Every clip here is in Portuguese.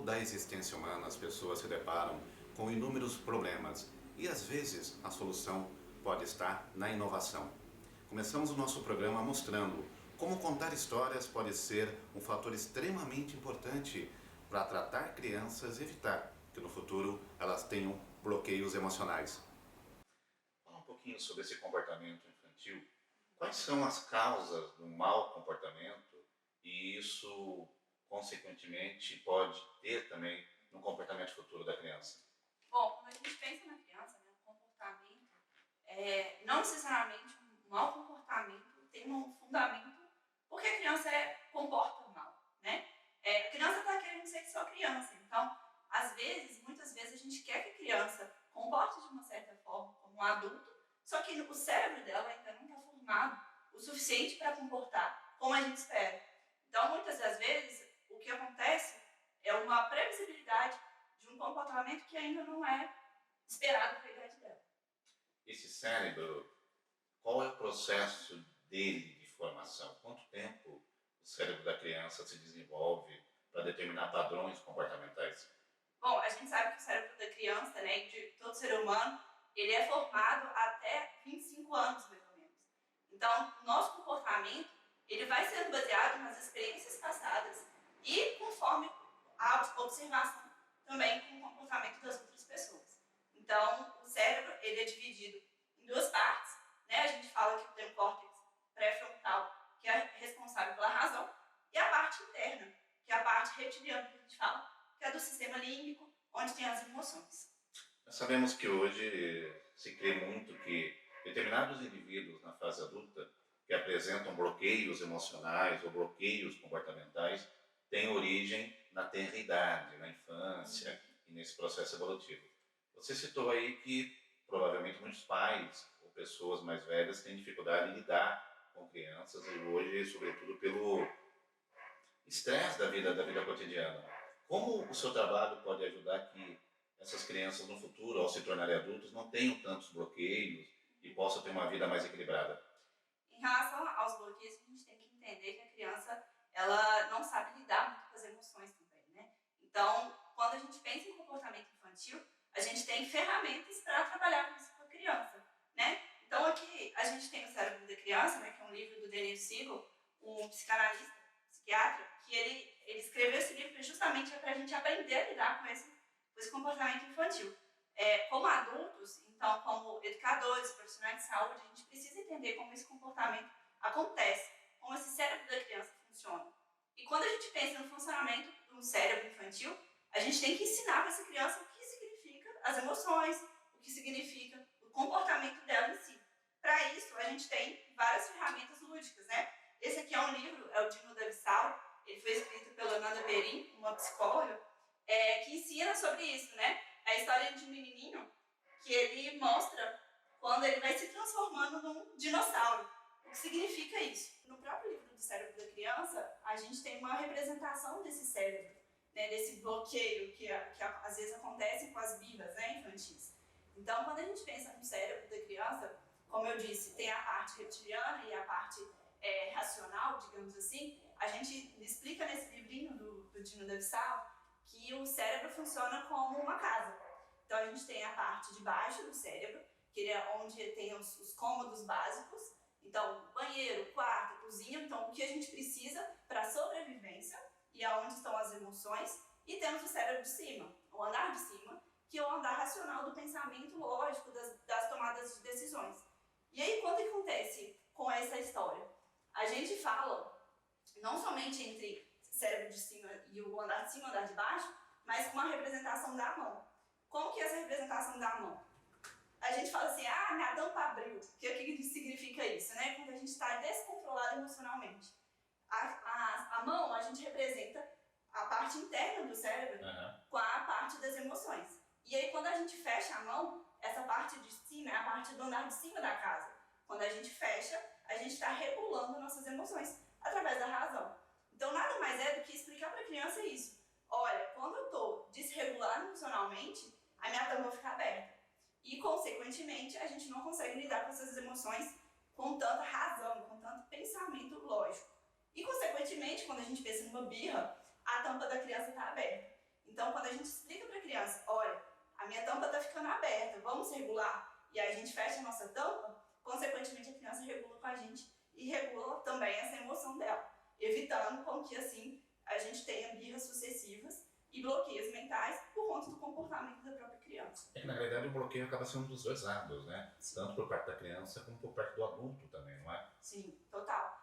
da existência humana, as pessoas se deparam com inúmeros problemas e às vezes a solução pode estar na inovação. Começamos o nosso programa mostrando como contar histórias pode ser um fator extremamente importante para tratar crianças e evitar que no futuro elas tenham bloqueios emocionais. Fala um pouquinho sobre esse comportamento infantil. Quais são as causas do mau comportamento e isso, consequentemente, pode ter também no comportamento futuro da criança? Bom, quando a gente pensa na criança, né, o comportamento, não necessariamente um mau comportamento tem um fundamento porque a criança comporta mal, né? A criança está querendo ser só criança, então, muitas vezes a gente quer que a criança comporte de uma certa forma como um adulto, só que o cérebro dela ainda não está formado o suficiente para comportar como a gente espera. Então, muitas das vezes, o que acontece é uma previsibilidade de um comportamento que ainda não é esperado para a idade dela. Esse cérebro, qual é o processo dele de formação? Quanto tempo o cérebro da criança se desenvolve para determinar padrões comportamentais? Bom, a gente sabe que o cérebro da criança, né, de todo ser humano, ele é formado até 25 anos, mais ou menos. Então, o nosso comportamento, ele vai sendo baseado nas experiências passadas e conforme a observação também com o comportamento das outras pessoas. Então, o cérebro, ele é dividido em duas partes, né? A gente fala que tem o córtex pré-frontal, que é responsável pela razão, e a parte interna, que é a parte reptiliana que a gente fala, que é do sistema límbico, onde tem as emoções. Nós sabemos que hoje se crê muito que determinados indivíduos na fase adulta que apresentam bloqueios emocionais ou bloqueios comportamentais têm origem na tenra idade, na infância e nesse processo evolutivo. Você citou aí que provavelmente muitos pais ou pessoas mais velhas têm dificuldade em lidar com crianças e hoje, sobretudo, pelo estresse da vida cotidiana. Como o seu trabalho pode ajudar que essas crianças no futuro, ao se tornarem adultos, não tenham tantos bloqueios e possam ter uma vida mais equilibrada? Em relação aos bloqueios, a gente tem que entender que a criança ela não sabe lidar muito com as emoções também, né? Então, quando a gente pensa em comportamento infantil, a gente tem ferramentas para trabalhar com isso com a criança, né? Então, aqui a gente tem o Cérebro da Criança, né, que é um livro do Daniel Siegel, um psicanalista, psiquiatra, que ele escreveu esse livro justamente para a gente aprender a lidar com esse comportamento infantil. Como adultos, então como educadores, profissionais de saúde, a gente precisa entender como esse comportamento acontece, como esse cérebro da criança funciona. E quando a gente pensa no funcionamento do cérebro infantil, a gente tem que ensinar para essa criança o que significa as emoções, o que significa o comportamento dela em si. Para isso, a gente tem várias ferramentas lúdicas, né? Esse aqui é um livro, é o Dino da Vissal, ele foi escrito pela Nanda Perim, uma psicóloga, que ensina sobre isso, né? É a história de um menininho que ele mostra quando ele vai se transformando num dinossauro. O que significa isso? No próprio livro do Cérebro da Criança, a gente tem uma representação desse cérebro, né? Desse bloqueio que às vezes acontece com as birras, né, infantis. Então, quando a gente pensa no cérebro da criança, como eu disse, tem a parte reptiliana e a parte racional, digamos assim. A gente explica nesse livrinho do Dino da Vissal que o cérebro funciona como uma casa. Então, a gente tem a parte de baixo do cérebro, que é onde tem os cômodos básicos. Então, banheiro, quarto, cozinha. Então, o que a gente precisa para a sobrevivência e aonde estão as emoções. E temos o cérebro de cima, o andar de cima, que é o andar racional do pensamento lógico, das tomadas de decisões. E aí, quando acontece com essa história? A gente fala não somente entre cérebro de cima e o andar de cima e o andar de baixo, mas com uma representação da mão. Como que é essa representação da mão? A gente fala assim, minha tampa abriu. O que significa isso, né? Quando a gente está descontrolado emocionalmente. A mão, a gente representa a parte interna do cérebro com a parte das emoções. E aí, quando a gente fecha a mão, essa parte de cima é a parte do andar de cima da casa. Quando a gente fecha, a gente está regulando nossas emoções através da razão. Então, nada mais é do que explicar para a criança isso. Olha, quando eu estou desregulado emocionalmente, a minha tampa fica aberta. E, consequentemente, a gente não consegue lidar com essas emoções com tanta razão, com tanto pensamento lógico. E, consequentemente, quando a gente pensa numa birra, a tampa da criança está aberta. Então, Então, quando a gente explica para a criança, olha, a minha tampa está ficando aberta, vamos regular, e aí a gente fecha a nossa tampa, consequentemente a criança regula com a gente e regula também essa emoção dela, evitando com que assim a gente tenha birras sucessivas e bloqueios mentais por conta do comportamento da própria criança. É que na realidade o bloqueio acaba sendo dos dois lados, né? Tanto por parte da criança como por parte do adulto também, não é? Sim, total.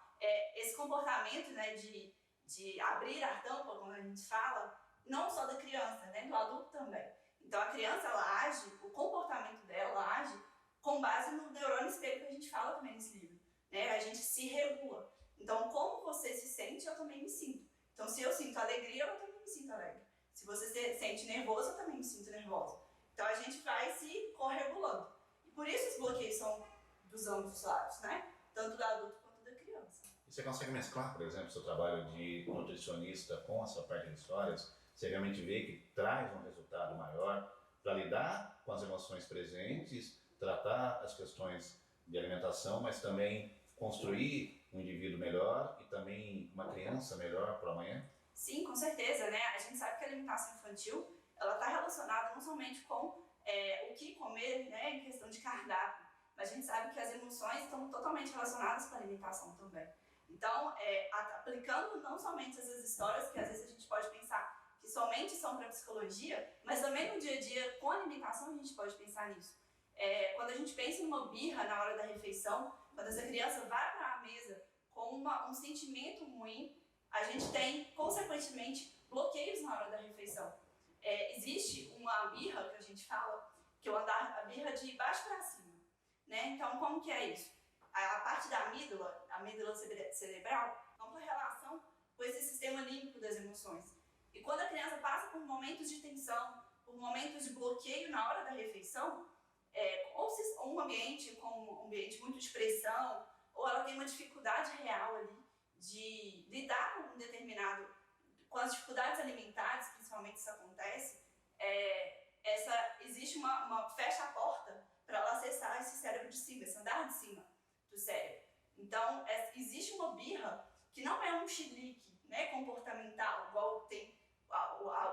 Esse comportamento, né, de abrir a tampa, como a gente fala, não só da criança, né, do adulto também. Então a criança, ela age, o comportamento dela age com base no neurônio espelho que a gente fala também nesse livro, né? A gente se regula. Então, como você se sente, eu também me sinto. Então, se eu sinto alegria, eu também me sinto alegre. Se você se sente nervoso, eu também me sinto nervosa. Então, a gente vai se corregulando. E por isso os bloqueios são dos ambos os lados, né? Tanto do adulto quanto da criança. E você consegue mesclar, por exemplo, seu trabalho de nutricionista com a sua parte de histórias? Você realmente vê que traz um resultado maior para lidar com as emoções presentes, tratar as questões de alimentação, mas também construir um indivíduo melhor e também uma criança melhor para amanhã? Sim, com certeza, né? A gente sabe que a alimentação infantil, ela está relacionada não somente com o que comer, né, em questão de cardápio, mas a gente sabe que as emoções estão totalmente relacionadas com a alimentação também. Então, aplicando não somente essas histórias, que às vezes a gente pode pensar que somente são para psicologia, mas também no dia a dia, com a alimentação, a gente pode pensar nisso. Quando a gente pensa em uma birra na hora da refeição, quando essa criança vai para a mesa com um sentimento ruim, a gente tem, consequentemente, bloqueios na hora da refeição. Existe uma birra que a gente fala, que é a birra de baixo para cima, né? Então, como que é isso? A parte da amígdala cerebral, ampla relação com esse sistema límbico das emoções. E quando a criança passa por momentos de tensão, por momentos de bloqueio na hora da refeição, ou um ambiente muito de pressão, ou ela tem uma dificuldade real ali de lidar com as dificuldades alimentares, principalmente isso acontece, existe fecha a porta para ela acessar esse cérebro de cima, esse andar de cima do cérebro. Então, existe uma birra que não é um chilique, né, comportamental, igual tem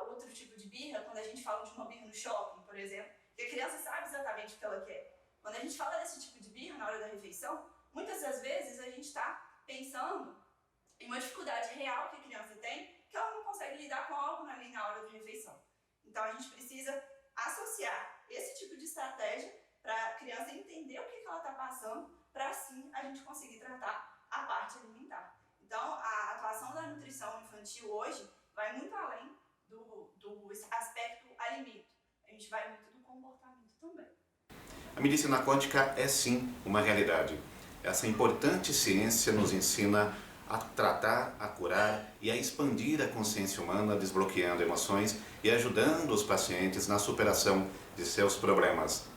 outro tipo de birra, quando a gente fala de uma birra no shopping, por exemplo, que a criança sabe exatamente o que ela quer. Quando a gente fala desse tipo de birra na hora da refeição, muitas das vezes a gente está pensando em uma dificuldade real que a criança tem, que ela não consegue lidar com algo ali na hora da refeição. Então a gente precisa associar esse tipo de estratégia para a criança entender o que ela está passando, para assim a gente conseguir tratar a parte alimentar. Então a atuação da nutrição infantil hoje vai muito além do aspecto alimento. A gente vai muito do comportamento também. A medicina quântica é sim uma realidade. Essa importante ciência nos ensina a tratar, a curar e a expandir a consciência humana, desbloqueando emoções e ajudando os pacientes na superação de seus problemas.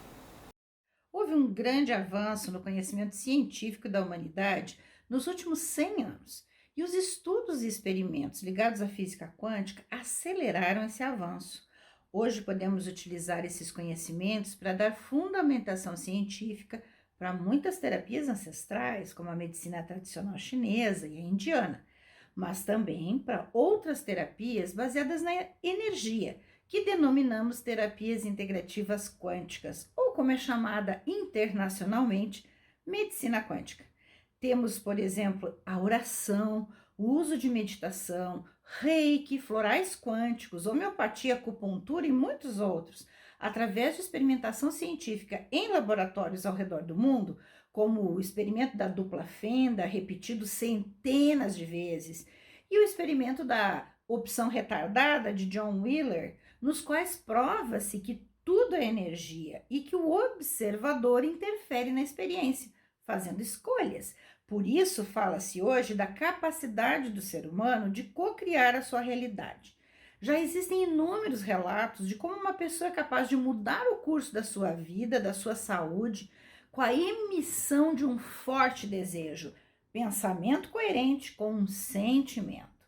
Houve um grande avanço no conhecimento científico da humanidade nos últimos 100 anos, e os estudos e experimentos ligados à física quântica aceleraram esse avanço. Hoje podemos utilizar esses conhecimentos para dar fundamentação científica para muitas terapias ancestrais, como a medicina tradicional chinesa e a indiana, mas também para outras terapias baseadas na energia, que denominamos terapias integrativas quânticas, ou como é chamada internacionalmente, medicina quântica. Temos, por exemplo, a oração, o uso de meditação, reiki, florais quânticos, homeopatia, acupuntura e muitos outros, através de experimentação científica em laboratórios ao redor do mundo, como o experimento da dupla fenda, repetido centenas de vezes, e o experimento da opção retardada de John Wheeler, nos quais prova-se que tudo é energia e que o observador interfere na experiência, fazendo escolhas. Por isso, fala-se hoje da capacidade do ser humano de co-criar a sua realidade. Já existem inúmeros relatos de como uma pessoa é capaz de mudar o curso da sua vida, da sua saúde, com a emissão de um forte desejo, pensamento coerente com um sentimento,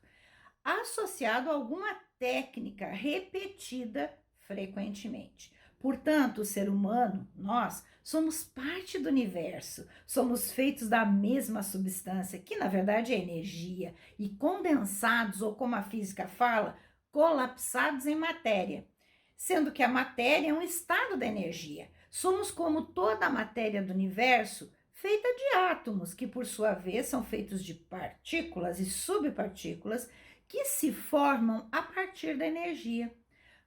associado a alguma técnica repetida frequentemente. Portanto, o ser humano, nós, somos parte do universo, somos feitos da mesma substância, que na verdade é energia, e condensados, ou como a física fala, colapsados em matéria, sendo que a matéria é um estado da energia. Somos como toda a matéria do universo, feita de átomos, que por sua vez são feitos de partículas e subpartículas que se formam a partir da energia.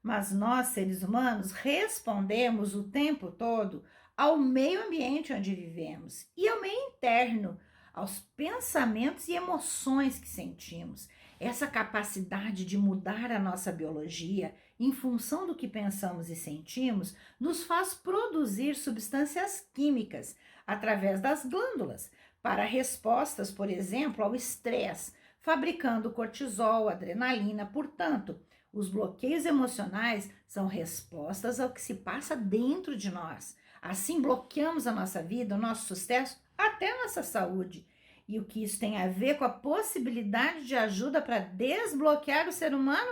Mas nós, seres humanos, respondemos o tempo todo ao meio ambiente onde vivemos e ao meio interno, aos pensamentos e emoções que sentimos. Essa capacidade de mudar a nossa biologia em função do que pensamos e sentimos nos faz produzir substâncias químicas através das glândulas para respostas, por exemplo, ao estresse, fabricando cortisol, adrenalina. Portanto, os bloqueios emocionais são respostas ao que se passa dentro de nós. Assim, bloqueamos a nossa vida, o nosso sucesso, até a nossa saúde. E o que isso tem a ver com a possibilidade de ajuda para desbloquear o ser humano?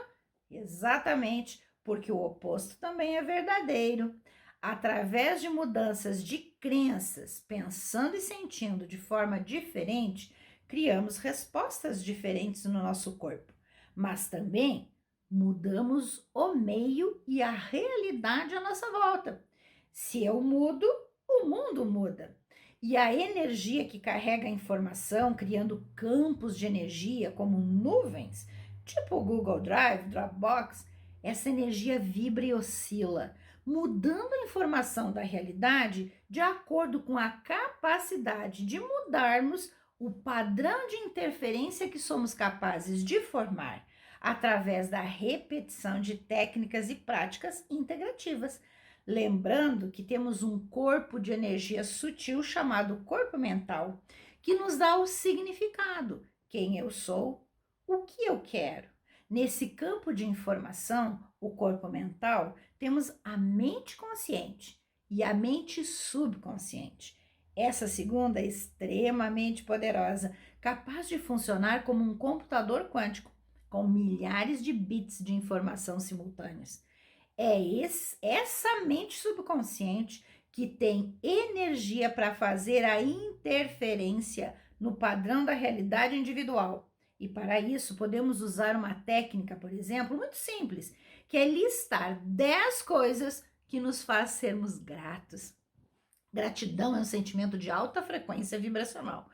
Exatamente, porque o oposto também é verdadeiro. Através de mudanças de crenças, pensando e sentindo de forma diferente, criamos respostas diferentes no nosso corpo. Mas também mudamos o meio e a realidade à nossa volta. Se eu mudo, o mundo muda. E a energia que carrega a informação, criando campos de energia como nuvens, tipo o Google Drive, Dropbox, essa energia vibra e oscila, mudando a informação da realidade de acordo com a capacidade de mudarmos o padrão de interferência que somos capazes de formar através da repetição de técnicas e práticas integrativas. Lembrando que temos um corpo de energia sutil chamado corpo mental, que nos dá o significado, quem eu sou, o que eu quero. Nesse campo de informação, o corpo mental, temos a mente consciente e a mente subconsciente. Essa segunda é extremamente poderosa, capaz de funcionar como um computador quântico, com milhares de bits de informação simultâneas. É essa mente subconsciente que tem energia para fazer a interferência no padrão da realidade individual. E para isso podemos usar uma técnica, por exemplo, muito simples, que é listar 10 coisas que nos faz sermos gratos. Gratidão é um sentimento de alta frequência vibracional.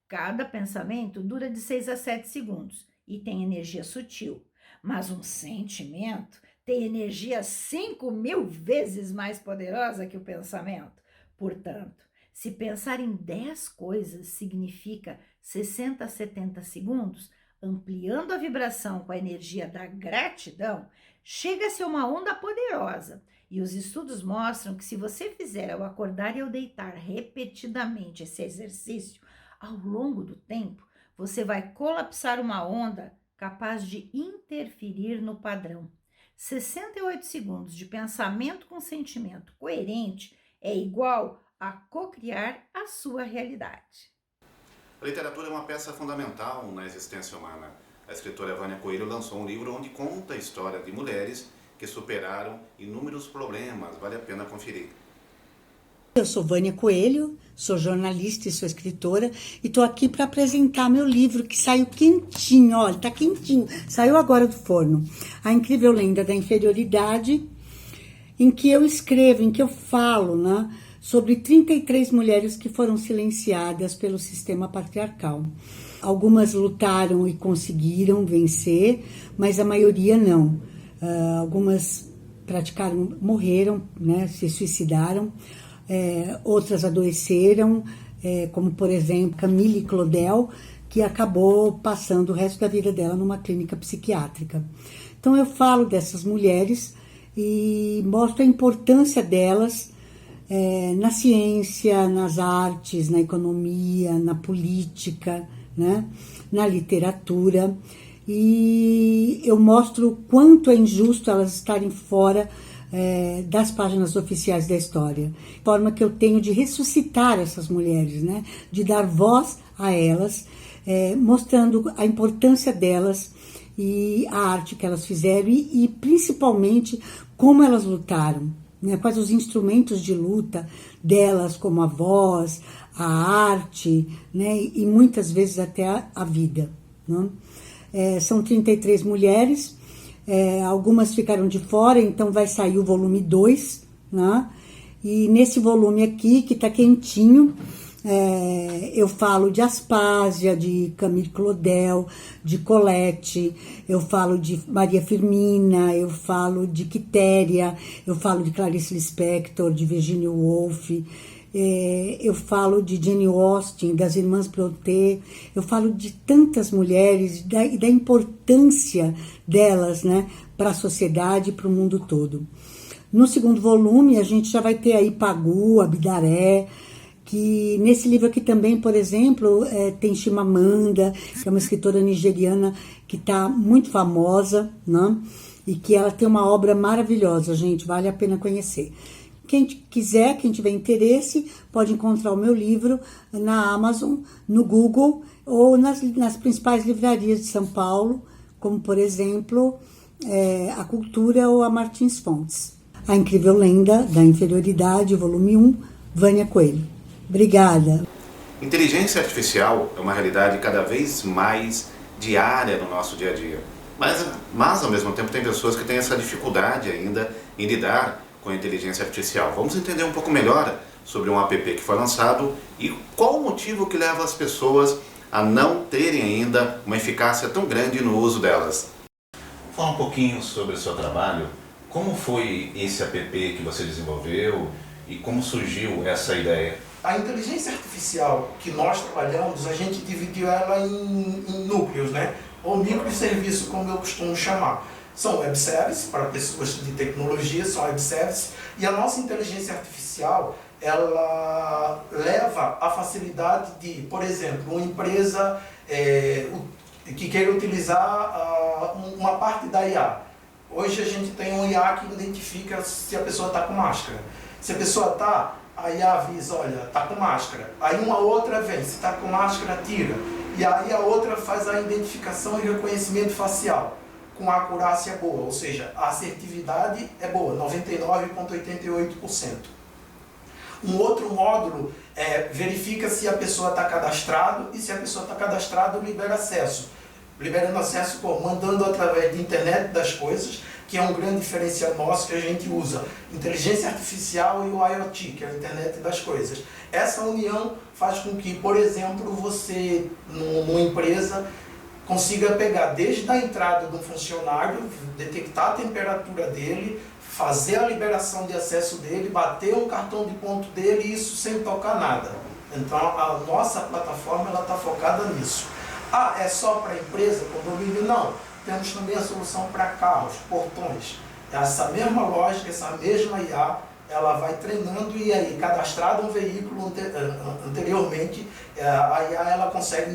Cada pensamento dura de 6 a 7 segundos e tem energia sutil, mas um sentimento tem energia 5.000 vezes mais poderosa que o pensamento. Portanto, se pensar em 10 coisas significa 60 a 70 segundos, ampliando a vibração com a energia da gratidão, chega-se a uma onda poderosa. E os estudos mostram que se você fizer ao acordar e ao deitar repetidamente esse exercício, ao longo do tempo, você vai colapsar uma onda capaz de interferir no padrão. 68 segundos de pensamento com sentimento coerente é igual a cocriar a sua realidade. A literatura é uma peça fundamental na existência humana. A escritora Vânia Coelho lançou um livro onde conta a história de mulheres que superaram inúmeros problemas. Vale a pena conferir. Eu sou Vânia Coelho, sou jornalista e sou escritora e estou aqui para apresentar meu livro que saiu quentinho, olha, está quentinho, saiu agora do forno. A Incrível Lenda da Inferioridade, em que eu escrevo, em que eu falo, né, sobre 33 mulheres que foram silenciadas pelo sistema patriarcal. Algumas lutaram e conseguiram vencer, mas a maioria não. Algumas morreram, né, se suicidaram. Outras adoeceram, como por exemplo Camille Claudel, que acabou passando o resto da vida dela numa clínica psiquiátrica. Então eu falo dessas mulheres e mostro a importância delas na ciência, nas artes, na economia, na política, né, na literatura, e eu mostro o quanto é injusto elas estarem fora das páginas oficiais da história. Forma que eu tenho de ressuscitar essas mulheres, né? De dar voz a elas, mostrando a importância delas e a arte que elas fizeram e principalmente como elas lutaram, né? Quais os instrumentos de luta delas, como a voz, a arte, né? E muitas vezes até a vida, né? São 33 mulheres. algumas ficaram de fora, então vai sair o volume 2, né? E nesse volume aqui, que tá quentinho, eu falo de Aspásia, de Camille Claudel, de Colette, eu falo de Maria Firmina, eu falo de Quitéria, eu falo de Clarice Lispector, de Virginia Woolf, eu falo de Jane Austen, das Irmãs Brontë, eu falo de tantas mulheres e da importância delas, né, para a sociedade e para o mundo todo. No segundo volume, a gente já vai ter aí Pagu, Abidaré, que nesse livro aqui também, por exemplo, tem Chimamanda, que é uma escritora nigeriana que está muito famosa, né? E que ela tem uma obra maravilhosa, gente, vale a pena conhecer. Quem quiser, quem tiver interesse, pode encontrar o meu livro na Amazon, no Google ou nas principais livrarias de São Paulo, como, por exemplo, a Cultura ou a Martins Fontes. A Incrível Lenda da Inferioridade, volume 1, Vânia Coelho. Obrigada. Inteligência artificial é uma realidade cada vez mais diária no nosso dia a dia. Mas ao mesmo tempo, tem pessoas que têm essa dificuldade ainda em lidar com a inteligência artificial. Vamos entender um pouco melhor sobre um app que foi lançado e qual o motivo que leva as pessoas a não terem ainda uma eficácia tão grande no uso delas. Vamos falar um pouquinho sobre o seu trabalho. Como foi esse app que você desenvolveu e como surgiu essa ideia? A inteligência artificial que nós trabalhamos, a gente dividiu ela em núcleos, né? Ou microserviço, como eu costumo chamar. São web services para pessoas de tecnologia, são web services, e a nossa inteligência artificial, ela leva a facilidade de, por exemplo, uma empresa que queira utilizar uma parte da IA. Hoje a gente tem um IA que identifica se a pessoa está com máscara. Se a pessoa está, a IA avisa, olha, está com máscara. Aí uma outra vem, se está com máscara, tira. E aí a outra faz a identificação e reconhecimento facial, com acurácia boa, ou seja, a assertividade é boa, 99,88%. Um outro módulo verifica se a pessoa está cadastrado e se a pessoa está cadastrada, libera acesso. Liberando acesso como? Mandando através da internet das coisas, que é um grande diferencial nosso que a gente usa. Inteligência artificial e o IoT, que é a internet das coisas. Essa união faz com que, por exemplo, você, numa empresa, consiga pegar desde a entrada do funcionário, detectar a temperatura dele, fazer a liberação de acesso dele, bater um cartão de ponto dele, e isso sem tocar nada. Então, a nossa plataforma está focada nisso. Ah, é só para empresa, condomínio? Não. Temos também a solução para carros, portões. Essa mesma lógica, essa mesma IA, ela vai treinando e aí, cadastrado um veículo anteriormente, a IA ela consegue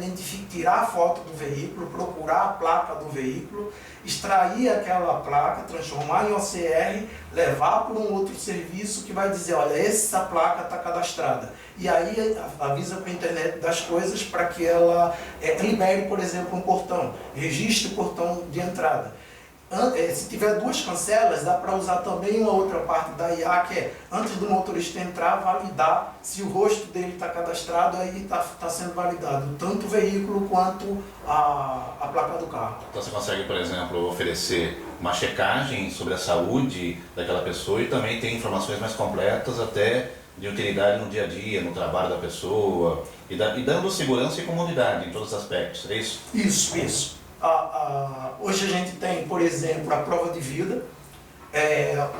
tirar a foto do veículo, procurar a placa do veículo, extrair aquela placa, transformar em OCR, levar para um outro serviço que vai dizer, olha, essa placa está cadastrada. E aí avisa para a internet das coisas para que ela libere, por exemplo, um portão, registre o portão de entrada. Se tiver duas cancelas, dá para usar também uma outra parte da IA, que é, antes do motorista entrar, validar se o rosto dele está cadastrado, aí está sendo validado tanto o veículo quanto a placa do carro. Então você consegue, por exemplo, oferecer uma checagem sobre a saúde daquela pessoa e também tem informações mais completas até de utilidade no dia a dia, no trabalho da pessoa, e dando segurança e comodidade em todos os aspectos, é isso? Isso. Hoje a gente tem, por exemplo, a prova de vida.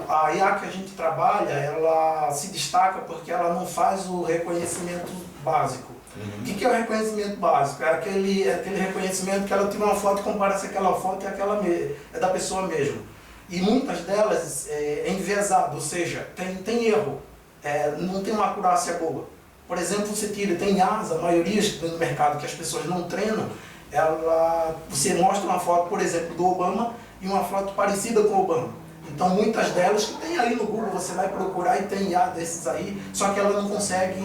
A IA que a gente trabalha, ela se destaca porque ela não faz o reconhecimento básico. O que é o reconhecimento básico? É aquele reconhecimento que ela tira uma foto e compara se aquela foto é da pessoa mesmo. E muitas delas é enviesado, ou seja, tem erro, não tem uma acurácia boa. Por exemplo, você tem IAs, a maioria do mercado que as pessoas não treinam, você mostra uma foto, por exemplo, do Obama e uma foto parecida com o Obama. Então, muitas delas que tem aí no Google, você vai procurar e tem IA desses aí, só que ela não consegue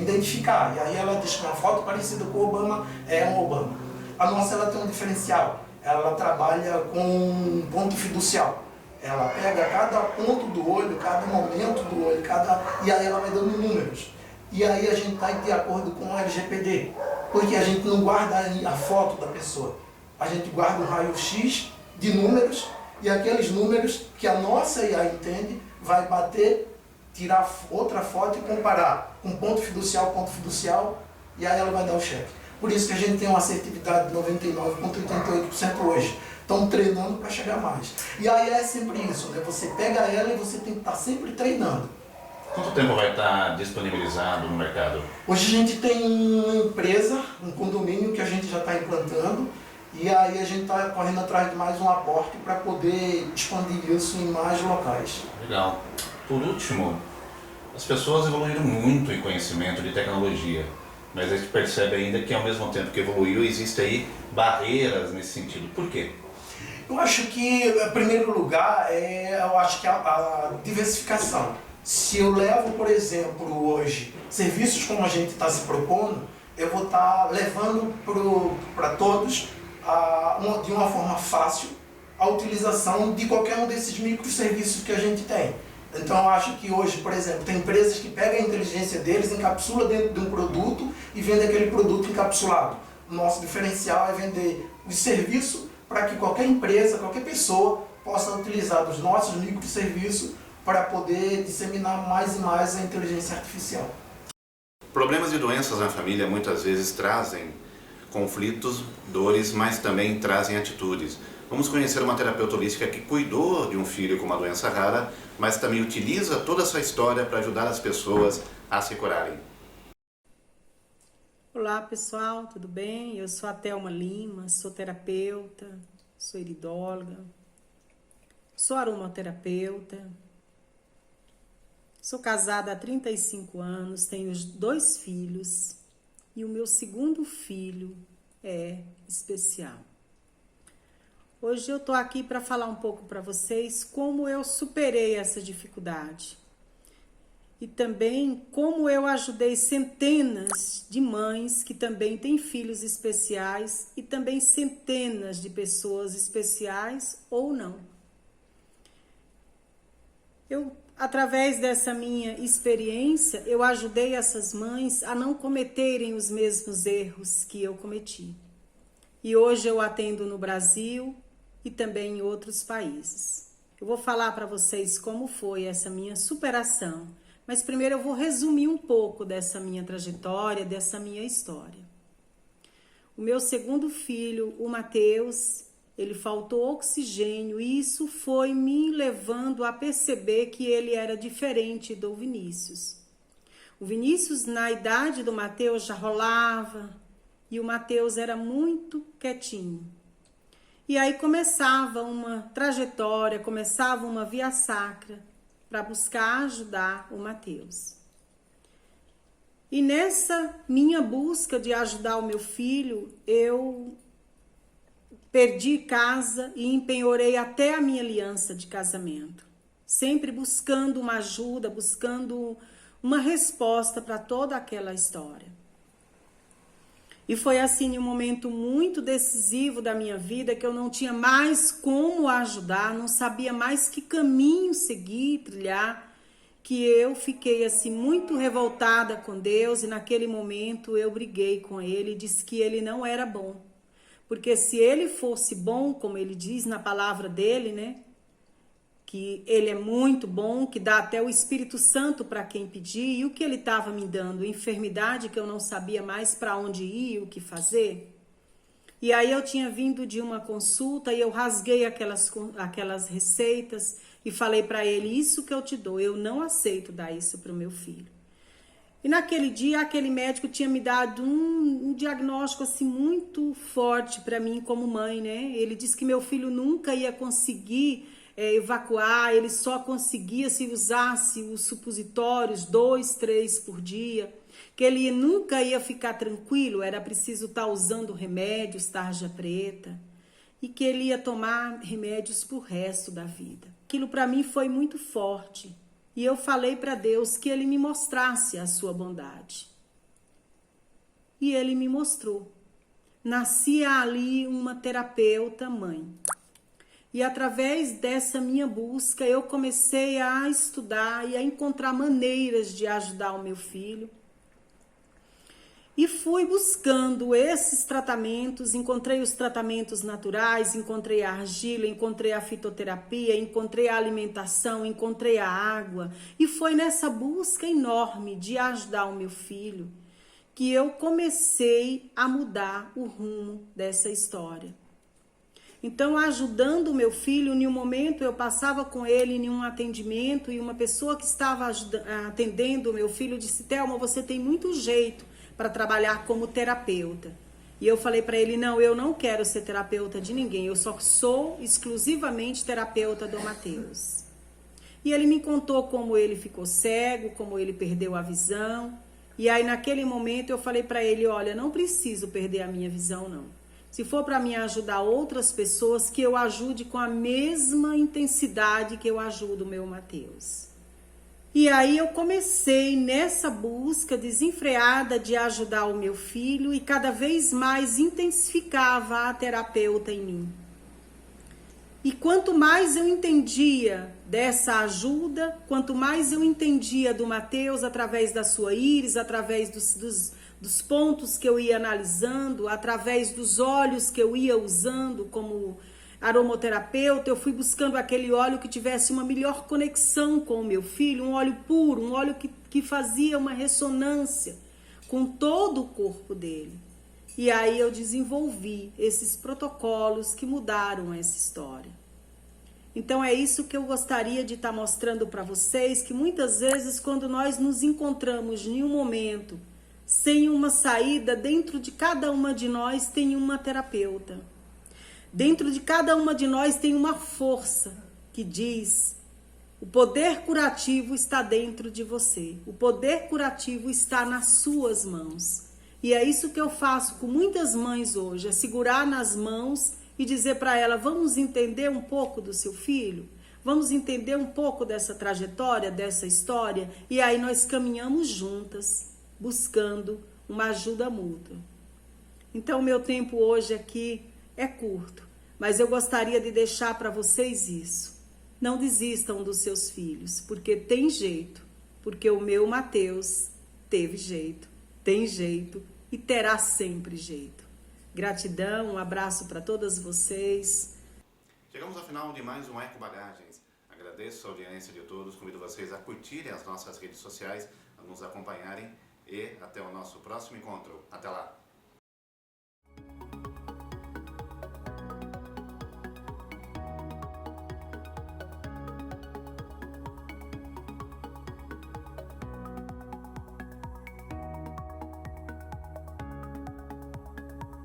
identificar. E aí ela diz que uma foto parecida com o Obama é um Obama. A nossa ela tem um diferencial. Ela trabalha com ponto fiducial. Ela pega cada ponto do olho, cada momento do olho, e aí ela vai dando números. E aí a gente está de acordo com o LGPD. Porque a gente não guarda a foto da pessoa, a gente guarda um raio-x de números e aqueles números que a nossa IA entende vai bater, tirar outra foto e comparar com ponto fiducial, e aí ela vai dar o cheque. Por isso que a gente tem uma assertividade de 99,88% hoje. Estão treinando para chegar mais. E aí é sempre isso, né? Você pega ela e você tem que estar sempre treinando. Quanto tempo vai estar disponibilizado no mercado? Hoje a gente tem uma empresa, um condomínio que a gente já está implantando, e aí a gente está correndo atrás de mais um aporte para poder expandir isso em mais locais. Legal. Por último, as pessoas evoluíram muito em conhecimento de tecnologia, mas a gente percebe ainda que ao mesmo tempo que evoluiu, existem aí barreiras nesse sentido. Por quê? Eu acho que, em primeiro lugar, eu acho que a diversificação. Se eu levo, por exemplo, hoje, serviços como a gente está se propondo, eu vou estar levando para todos, de uma forma fácil, a utilização de qualquer um desses microserviços que a gente tem. Então eu acho que hoje, por exemplo, tem empresas que pegam a inteligência deles, encapsula dentro de um produto e vende aquele produto encapsulado. O nosso diferencial é vender o serviço para que qualquer empresa, qualquer pessoa possa utilizar dos nossos microserviços para poder disseminar mais e mais a inteligência artificial. Problemas e doenças na família muitas vezes trazem conflitos, dores, mas também trazem atitudes. Vamos conhecer uma terapeuta holística que cuidou de um filho com uma doença rara, mas também utiliza toda a sua história para ajudar as pessoas a se curarem. Olá pessoal, tudo bem? Eu sou a Thelma Lima, sou terapeuta, sou iridóloga, sou aromaterapeuta, sou casada há 35 anos, tenho 2 filhos e o meu segundo filho é especial. Hoje eu tô aqui para falar um pouco para vocês como eu superei essa dificuldade. E também como eu ajudei centenas de mães que também têm filhos especiais e também centenas de pessoas especiais ou não. Através dessa minha experiência, eu ajudei essas mães a não cometerem os mesmos erros que eu cometi. E hoje eu atendo no Brasil e também em outros países. Eu vou falar para vocês como foi essa minha superação. Mas primeiro eu vou resumir um pouco dessa minha trajetória, dessa minha história. O meu segundo filho, o Mateus, ele faltou oxigênio e isso foi me levando a perceber que ele era diferente do Vinícius. O Vinícius, na idade do Mateus, já rolava e o Mateus era muito quietinho. E aí começava uma trajetória, começava uma via sacra para buscar ajudar o Mateus. E nessa minha busca de ajudar o meu filho, eu perdi casa e empenhorei até a minha aliança de casamento. Sempre buscando uma ajuda, buscando uma resposta para toda aquela história. E foi assim um momento muito decisivo da minha vida que eu não tinha mais como ajudar, não sabia mais que caminho seguir, trilhar, que eu fiquei assim muito revoltada com Deus e naquele momento eu briguei com ele e disse que ele não era bom. Porque se ele fosse bom, como ele diz na palavra dele, né? Que ele é muito bom, que dá até o Espírito Santo para quem pedir, e o que ele estava me dando? Enfermidade que eu não sabia mais para onde ir, o que fazer. E aí eu tinha vindo de uma consulta e eu rasguei aquelas receitas e falei para ele, isso que eu te dou, eu não aceito dar isso para o meu filho. E naquele dia, aquele médico tinha me dado um diagnóstico assim muito forte para mim como mãe, né? Ele disse que meu filho nunca ia conseguir evacuar, ele só conseguia se usasse os supositórios 2, 3 por dia, que ele nunca ia ficar tranquilo, era preciso estar usando remédios, tarja preta, e que ele ia tomar remédios pro resto da vida. Aquilo para mim foi muito forte, e eu falei para Deus que ele me mostrasse a sua bondade. E ele me mostrou. Nascia ali uma terapeuta mãe. E através dessa minha busca, eu comecei a estudar e a encontrar maneiras de ajudar o meu filho. E fui buscando esses tratamentos, encontrei os tratamentos naturais, encontrei a argila, encontrei a fitoterapia, encontrei a alimentação, encontrei a água. E foi nessa busca enorme de ajudar o meu filho que eu comecei a mudar o rumo dessa história. Então, ajudando o meu filho, em um momento eu passava com ele em um atendimento e uma pessoa que estava atendendo o meu filho disse: Thelma, você tem muito jeito para trabalhar como terapeuta. E eu falei para ele: não, eu não quero ser terapeuta de ninguém, eu só sou exclusivamente terapeuta do Mateus. E ele me contou como ele ficou cego, como ele perdeu a visão. E aí naquele momento eu falei para ele: olha, não preciso perder a minha visão não. Se for para mim ajudar outras pessoas, que eu ajude com a mesma intensidade que eu ajudo o meu Mateus. E aí eu comecei nessa busca desenfreada de ajudar o meu filho e cada vez mais intensificava a terapeuta em mim. E quanto mais eu entendia dessa ajuda, quanto mais eu entendia do Mateus através da sua íris, através dos pontos que eu ia analisando, através dos óleos que eu ia usando como aromaterapeuta, eu fui buscando aquele óleo que tivesse uma melhor conexão com o meu filho, um óleo puro, um óleo que fazia uma ressonância com todo o corpo dele. E aí eu desenvolvi esses protocolos que mudaram essa história. Então é isso que eu gostaria de estar mostrando para vocês, que muitas vezes quando nós nos encontramos em um momento sem uma saída, dentro de cada uma de nós tem uma terapeuta. Dentro de cada uma de nós tem uma força que diz: o poder curativo está dentro de você. O poder curativo está nas suas mãos. E é isso que eu faço com muitas mães hoje, é segurar nas mãos e dizer para ela: vamos entender um pouco do seu filho? Vamos entender um pouco dessa trajetória, dessa história? E aí nós caminhamos juntas, buscando uma ajuda mútua. Então o meu tempo hoje aqui é curto, mas eu gostaria de deixar para vocês isso. Não desistam dos seus filhos, porque tem jeito, porque o meu Mateus teve jeito, tem jeito e terá sempre jeito. Gratidão, um abraço para todas vocês. Chegamos ao final de mais um Eco Bagagens. Agradeço a audiência de todos, convido vocês a curtirem as nossas redes sociais, a nos acompanharem e até o nosso próximo encontro. Até lá!